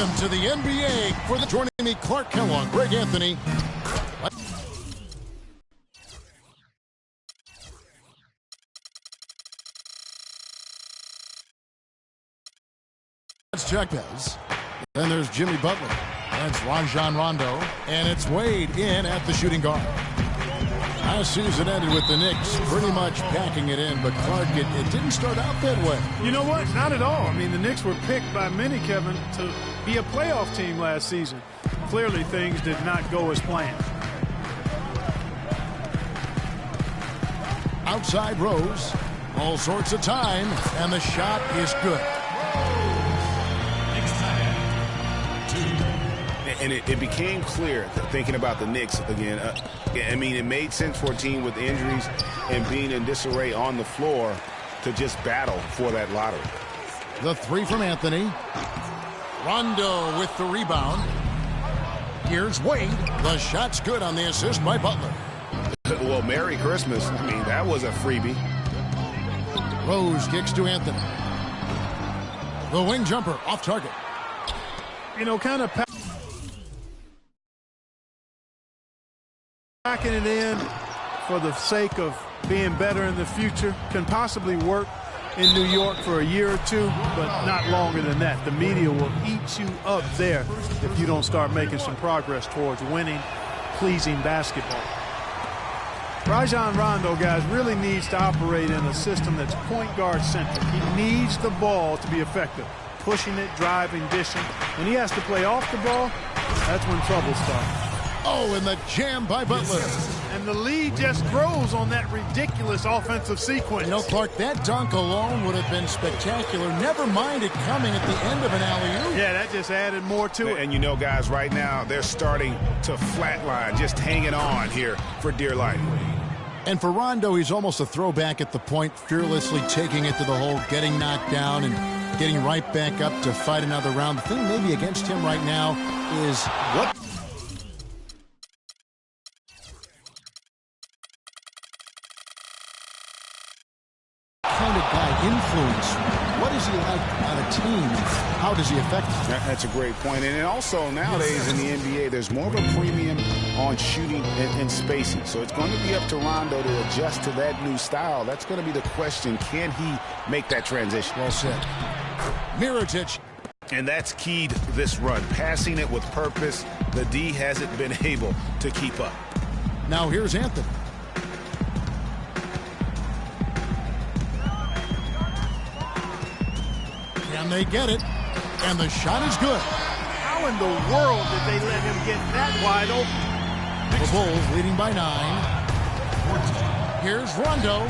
Welcome to the NBA. For the joining me, Clark Kellogg, Greg Anthony. That's Chuck Bez. Then there's Jimmy Butler. That's Rajon Rondo. And it's Wade in at the shooting guard. Last season ended with the Knicks pretty much packing it in, but Clark, it didn't start out that way. You know what? Not at all. I mean, the Knicks were picked by many, Kevin, to be a playoff team last season. Clearly, things did not go as planned. Outside Rose. All sorts of time, and the shot is good. And it became clear, thinking about the Knicks again, I mean, it made sense for a team with injuries and being in disarray on the floor to just battle for that lottery. The three from Anthony. Rondo with the rebound. Here's Wade. The shot's good on the assist by Butler. Well, Merry Christmas. I mean, that was a freebie. Rose kicks to Anthony. The wing jumper off target. You know, kind of packing it in for the sake of being better in the future can possibly work in New York for a year or two, but not longer than that. The media will eat you up there if you don't start making some progress towards winning, pleasing basketball. Rajon Rondo, guys, really needs to operate in a system that's point guard centric. He needs the ball to be effective. Pushing it, driving, dishing. When he has to play off the ball, that's when trouble starts. Oh, and the jam by Butler. And the lead just grows on that ridiculous offensive sequence. You know, Clark, that dunk alone would have been spectacular. Never mind it coming at the end of an alley-oop. Yeah, that just added more to it. And you know, guys, right now, they're starting to flatline, just hanging on here for dear life. And for Rondo, he's almost a throwback at the point, fearlessly taking it to the hole, getting knocked down, and getting right back up to fight another round. The thing maybe against him right now is what kind of guy influence? What is he like on a team? How does he affect them? That's a great point. And also nowadays in the NBA, there's more of a premium on shooting and spacing. So it's going to be up to Rondo to adjust to that new style. That's going to be the question. Can he make that transition? Well said. Mirotic. And that's keyed this run. Passing it with purpose. The D hasn't been able to keep up. Now here's Anthony. And they get it. And the shot is good. How in the world did they let him get that wide open? The Bulls leading by 9. Here's Rondo.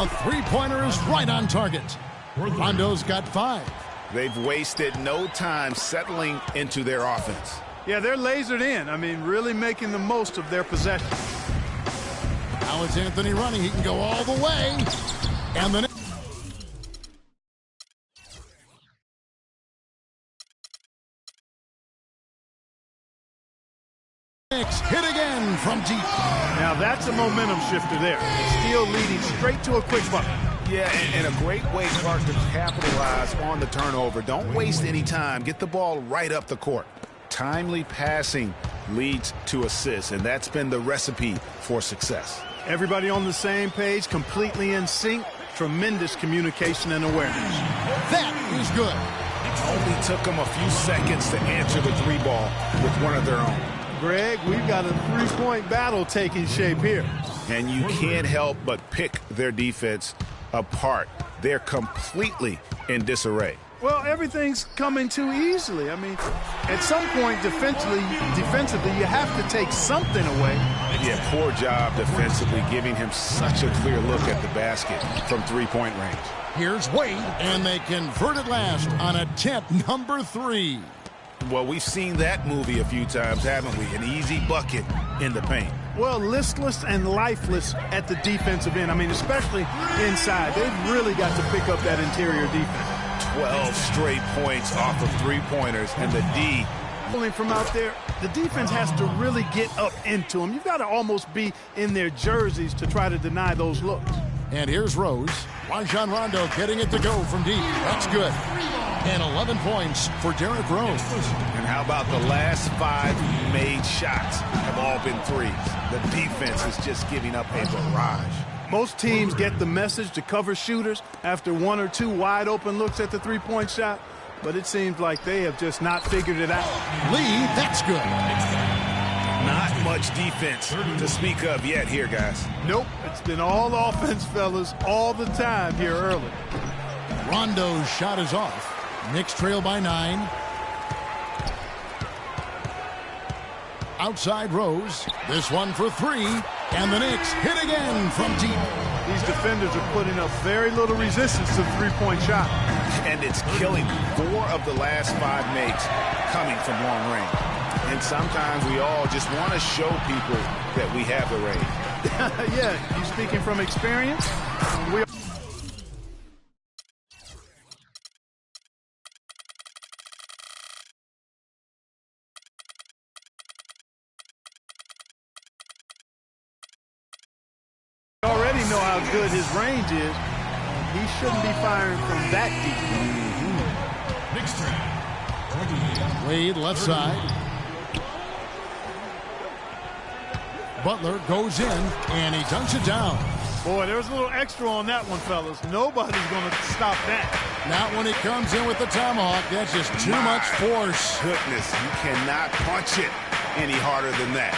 A three-pointer is right on target. Rondo's got 5. They've wasted no time settling into their offense. Yeah, they're lasered in. I mean, really making the most of their possession. Now it's Anthony running. He can go all the way. And the Knicks hit again from deep. Now that's a momentum shifter there. Steele leading straight to a quick bucket. Yeah, and a great way, Clark, to capitalize on the turnover. Don't waste any time. Get the ball right up the court. Timely passing leads to assists, and that's been the recipe for success. Everybody on the same page, completely in sync. Tremendous communication and awareness. That is good. Only took them a few seconds to answer the three ball with one of their own. Greg, we've got a three-point battle taking shape here. And you can't help but pick their defense apart. They're completely in disarray. Well, everything's coming too easily. I mean, at some point defensively, you have to take something away. Yeah, poor job defensively, giving him such a clear look at the basket from three-point range. Here's Wade, and they convert it last on attempt number 3. Well, we've seen that movie a few times, haven't we? An easy bucket in the paint. Well, listless and lifeless at the defensive end. I mean, especially inside. They've really got to pick up that interior defense. 12 straight points off of three-pointers, and the D. Pulling from out there, the defense has to really get up into them. You've got to almost be in their jerseys to try to deny those looks. And here's Rose. Rajon Rondo getting it to go from deep. That's good. And 11 points for Derrick Rose. And how about the last 5 made shots have all been threes? The defense is just giving up a barrage. Most teams get the message to cover shooters after 1 or 2 wide open looks at the three-point shot, but it seems like they have just not figured it out. Lee, that's good. Not much defense to speak of yet here, guys. Nope, it's been all offense, fellas, all the time here early. Rondo's shot is off. Knicks trail by 9. Outside Rose. This one for 3. And the Knicks hit again from deep. These defenders are putting up very little resistance to the three-point shot. And it's killing. 4 of the last 5 makes coming from long range. And sometimes we all just want to show people that we have the range. Yeah, you speaking from experience? We already know how good his range is. He shouldn't be firing from that deep. Next turn. Wade left side. Butler goes in, and he dunks it down. Boy, there was a little extra on that one, fellas. Nobody's going to stop that. Not when he comes in with the tomahawk. That's just too much force. Goodness, you cannot punch it any harder than that.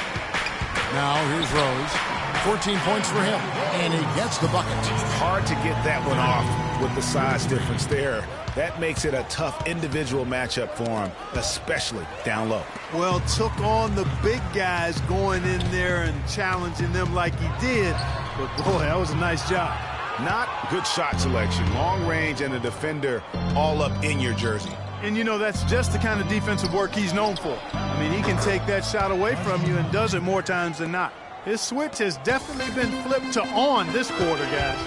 Now here's Rose. 14 points for him, and he gets the bucket. Hard to get that one off with the size difference there. That makes it a tough individual matchup for him, especially down low. Well, took on the big guys going in there and challenging them like he did. But, boy, that was a nice job. Not good shot selection. Long range and a defender all up in your jersey. And, you know, that's just the kind of defensive work he's known for. I mean, he can take that shot away from you and does it more times than not. His switch has definitely been flipped to on this quarter, guys.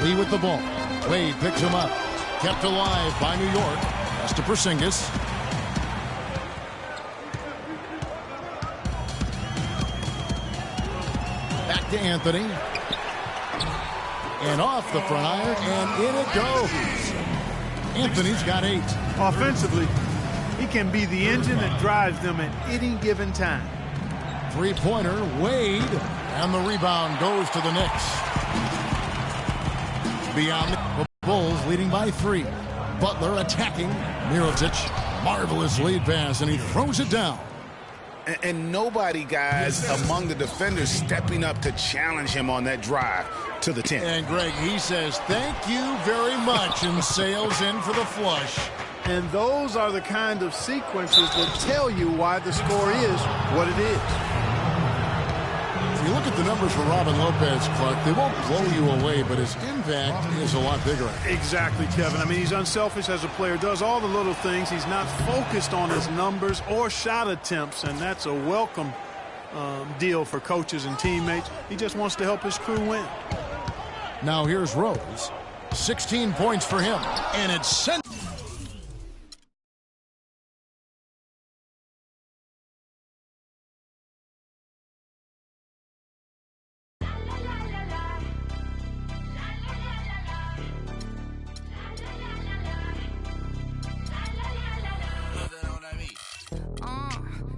Lee with the ball. Wade picks him up. Kept alive by New York. That's to Porzingis. Back to Anthony. And off the front iron, and in it goes. Anthony's got 8. Offensively, he can be the engine that drives them at any given time. Three-pointer, Wade, and the rebound goes to the Knicks. Beyond the Bulls leading by 3. Butler attacking. Mirotic, marvelous lead pass, and he throws it down. And nobody, guys, among the defenders stepping up to challenge him on that drive to the 10. And, Greg, he says, thank you very much, and sails in for the flush. And those are the kind of sequences that tell you why the score is what it is. If you look at the numbers for Robin Lopez, Clark, they won't blow you away, but his impact is a lot bigger. Exactly, Kevin. I mean, he's unselfish as a player, does all the little things. He's not focused on his numbers or shot attempts, and that's a welcome deal for coaches and teammates. He just wants to help his crew win. Now here's Rose. 16 points for him, and it's sent.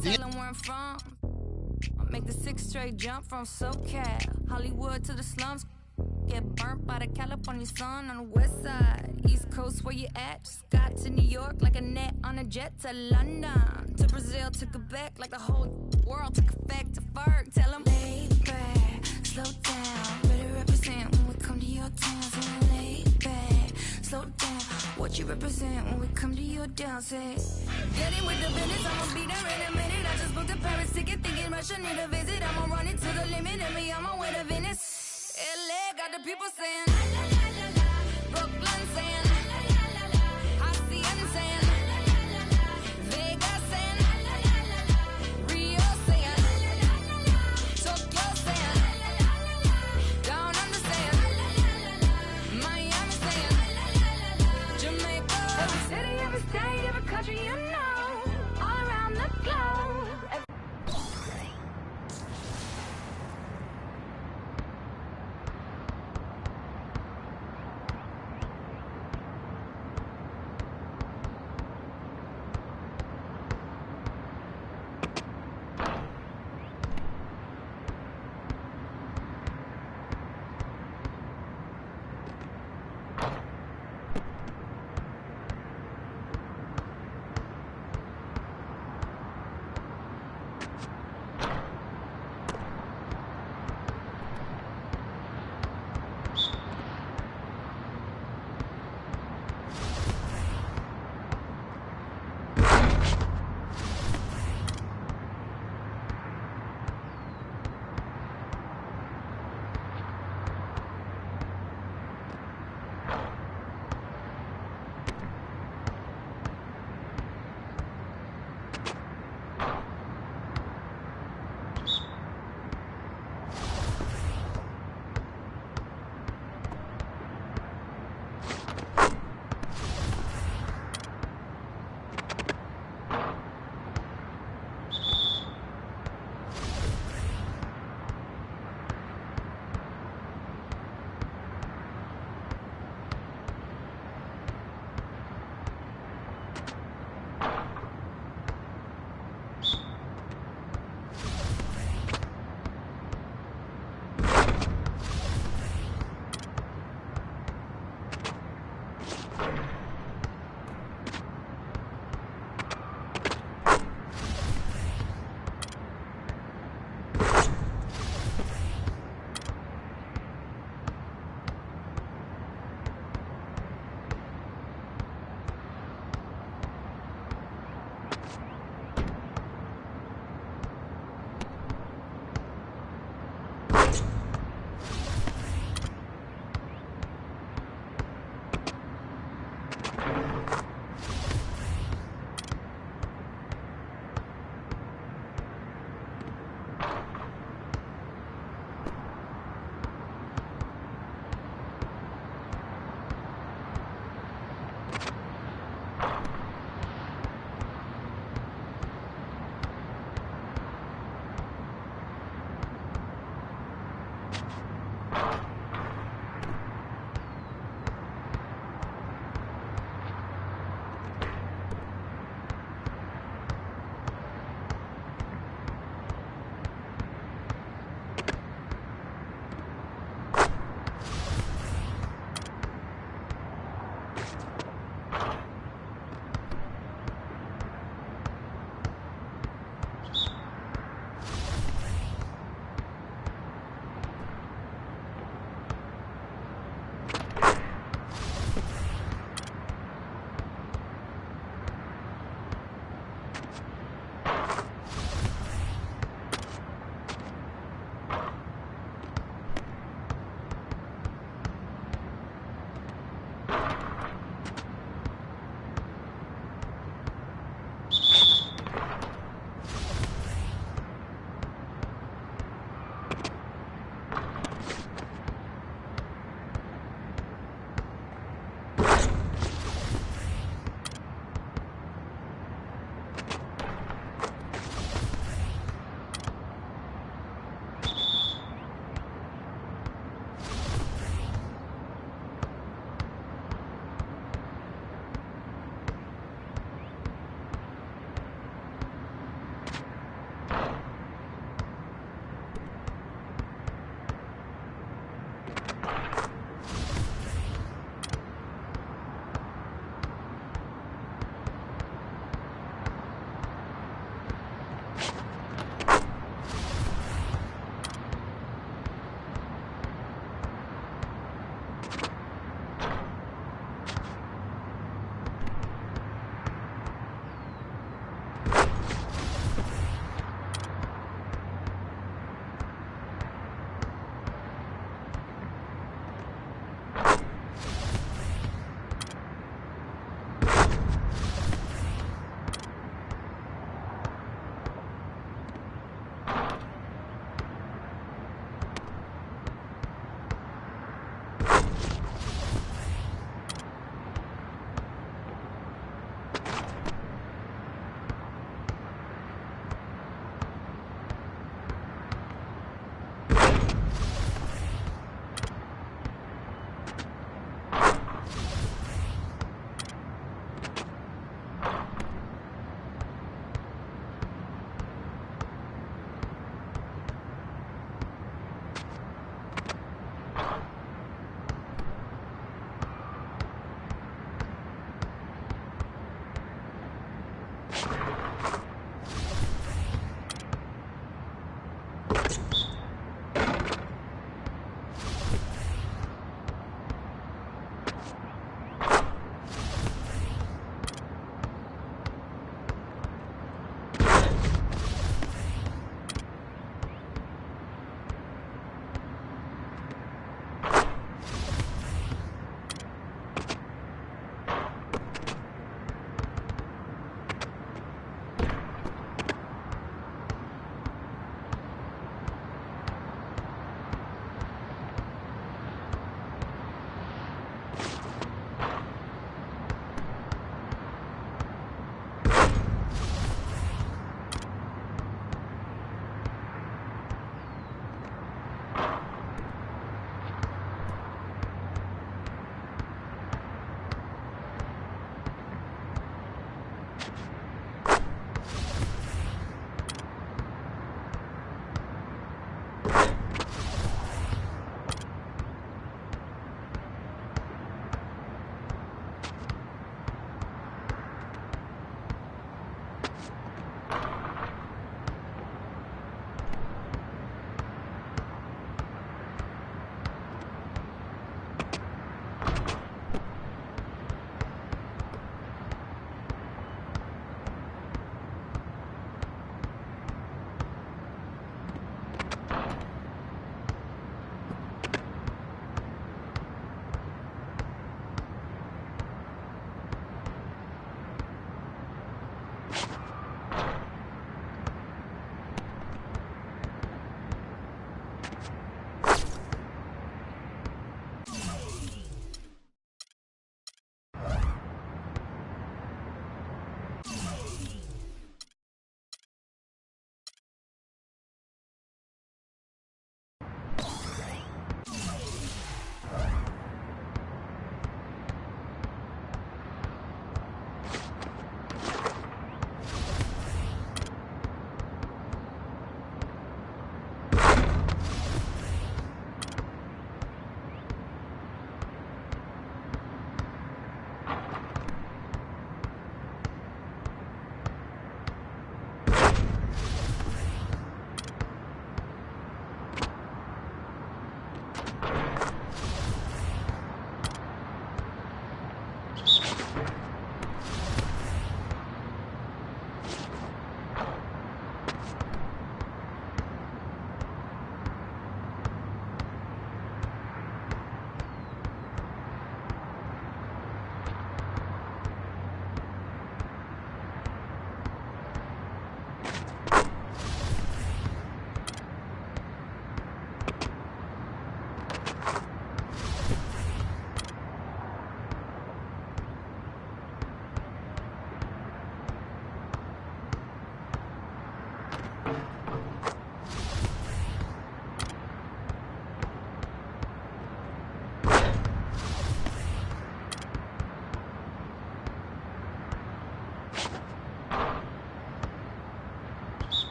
Tell where I'm from. I make the 6 straight jump from SoCal, Hollywood to the slums. Get burnt by the California sun on the west side. East Coast, where you at? Just got to New York like a net on a jet to London. To Brazil, to Quebec, like the whole world took effect to Ferg. Tell them, lay back, slow down. Better represent when we come to your town. So lay back, slow down. What you represent when we come to your down. Say, getting with the business, I'ma be there in a minute. I just booked a Paris ticket, thinking Russia need a visit. I'ma run it to the limit, and me on my way to Venice. LA got the people saying, la, la, la, la, la. Brooklyn saying, la, la, la, la, la. Hacienda saying, la, la, la, la, la. Vegas saying, la, la, la, la, la. Rio saying, la, la, la, la, la. Tokyo saying, la, la, la, la, la. Down under saying, la, la, la, la, la. Miami saying, la, la, la, la, la. Jamaica. Every city, every state, every country you know, all around the globe.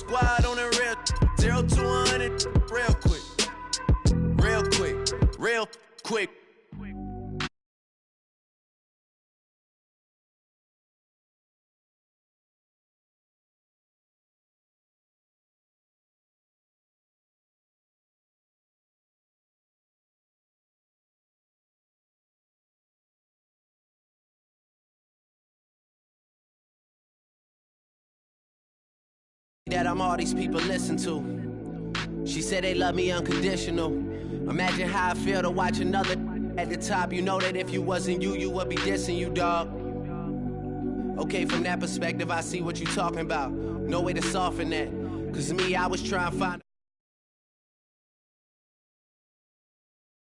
squad on the real. 0 to 100, real quick. Real quick. Real quick. That I'm all these people listen to. She said they love me unconditional. Imagine how I feel to watch another at the top. You know that if you wasn't you, you would be dissing you, dog. Okay, from that perspective, I see what you talking about. No way to soften that. Cause me, I was trying to find